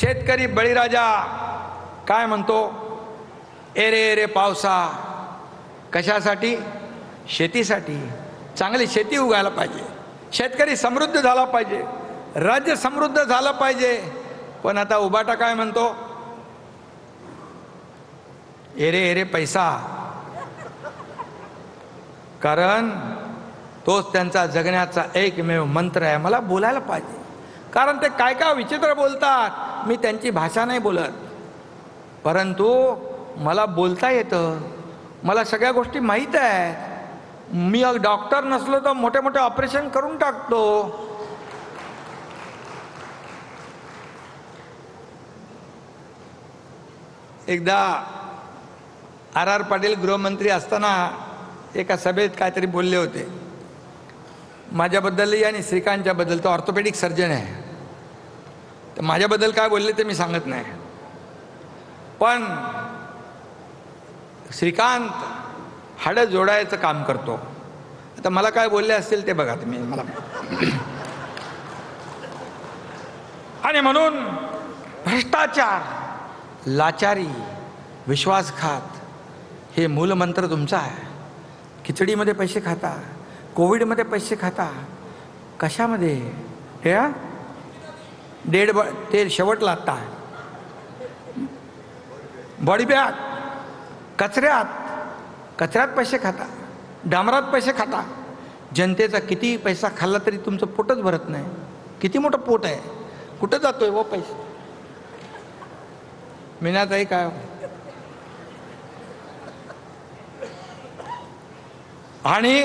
शेतकरी बळीराजा काय म्हणतो, एरे एरे पावसा, कशासाठी? शेतीसाठी. चांगली शेती उगायला पाहिजे, शेतकरी समृद्ध झाला पाहिजे, राज्य समृद्ध झालं पाहिजे. पण आता उबाटा काय म्हणतो, एरे एरे पैसा. कारण तोच त्यांचा जगण्याचा एकमेव मंत्र आहे. मला बोलायला पाहिजे, कारण ते काय काय विचित्र बोलतात. मी त्यांची भाषा नाही बोलत, परंतु मला बोलता येतं, मला सगळ्या गोष्टी माहीत आहेत. मी डॉक्टर नसलो तर मोठे मोठे ऑपरेशन करून टाकतो. एकदा आर पाटील गृहमंत्री असताना एका सभेत काहीतरी बोलले होते माझ्याबद्दल आणि श्रीकांतच्या बद्दल. तो ऑर्थोपेडिक सर्जन आहे, तर माझ्याबद्दल काय बोलले ते मी सांगत नाही. पण श्रीकांत हाडं जोडायचं काम करतो. आता मला काय बोलले असतील ते बघा तुम्ही मला. आणि म्हणून भ्रष्टाचार, लाचारी, विश्वासघात हे मूलमंत्र तुमचा आहे. खिचडीमध्ये पैसे खाता, कोविडमध्ये पैसे खाता, कशामध्ये? हे ते शेवटला आता बॉडी बॅग, कचऱ्यात पैसे खाता, डांबरात पैसे खाता. जनतेचा किती पैसा खाल्ला तरी तुमचं पोटच भरत नाही. किती मोठं पोट आहे, कुठं जातोय व पैसे? मीनाताई काय आणि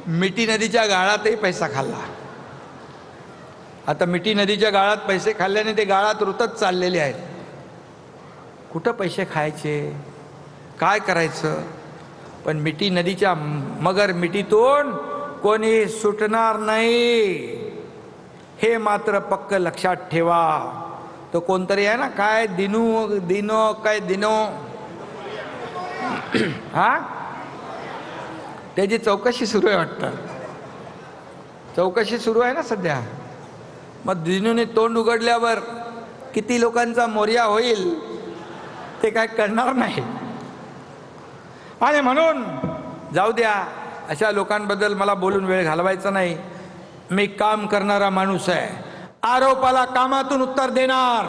मिठी नदीच्या गाळातही पैसा खाल्ला. आता मिठी नदीच्या गाळात पैसे खाल्ल्याने ते गाळात रुतत चाललेले आहेत. कुठं पैसे खायचे, काय करायचं? पण मिठी नदीच्या मगर मिठीतून कोणी सुटणार नाही, हे मात्र पक्क लक्षात ठेवा. तो कोणतरी आहे ना, काय दिनो हा, त्याची चौकशी सुरू आहे वाटतं. चौकशी सुरू आहे ना सध्या. मग दिनूने तोंड उघडल्यावर किती लोकांचा मोर्या होईल ते काय कळणार नाही. आणि म्हणून जाऊ द्या, अशा लोकांबद्दल मला बोलून वेळ घालवायचा नाही. मी काम करणारा माणूस आहे. आरोपाला कामातून उत्तर देणार,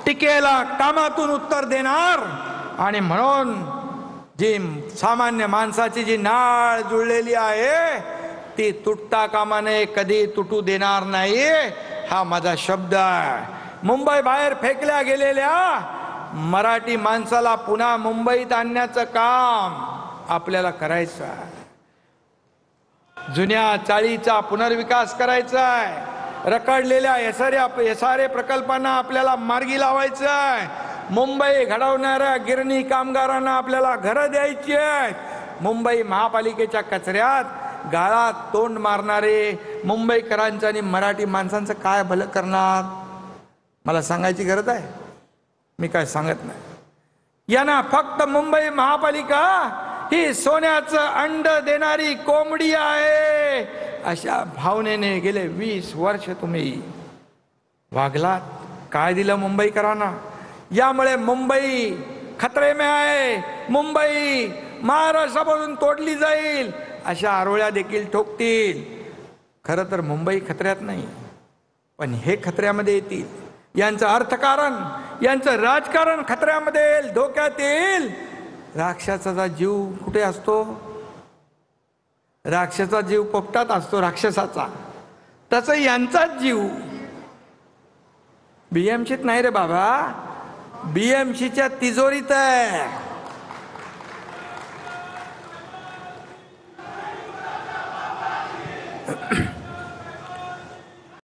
टीकेला कामातून उत्तर देणार. आणि म्हणून जी सामान्य माणसाची जी नाळ जुळलेली आहे ती तुटता कामा नये, कधी तुटू देणार नाही, हा माझा शब्द आहे. मुंबई बाहेर फेकल्या गेलेल्या मराठी माणसाला पुन्हा मुंबईत आणण्याचं काम आपल्याला करायचं आहे. जुन्या चाळीचा पुनर्विकास करायचा आहे. रखडलेल्या एसआरए प्रकल्पांना आपल्याला मार्गी लावायचं आहे. मुंबई घडवणाऱ्या गिरणी कामगारांना आपल्याला घरं द्यायची आहेत. मुंबई महापालिकेच्या कचऱ्यात गाळात तोंड मारणारे मुंबईकरांचं आणि मराठी माणसांचं काय भलं करणार? मला सांगायची गरज आहे? मी काय सांगत नाही. यांना फक्त मुंबई महापालिका ही सोन्याचं अंड देणारी कोंबडी आहे, अशा भावनेने गेले 20 वर्ष तुम्ही वागलात. काय दिलं मुंबईकरांना? यामुळे मुंबई खतरे में आहे. मुंबई महाराष्ट्रापासून तोडली जाईल अशा आरोळ्या देखील ठोकतील. खरं तर मुंबई खतऱ्यात नाही, पण हे खतऱ्यामध्ये येतील. यांचं अर्थकारण, यांचं राजकारण खतऱ्यामध्ये येईल, धोक्यात येईल. राक्षसाचा जीव कुठे असतो? राक्षसाचा जीव पोपटात असतो राक्षसाचा. तसं यांचाच जीव बीएमसीत नाही रे बाबा, बीएमसीच्या तिजोरीत आहे.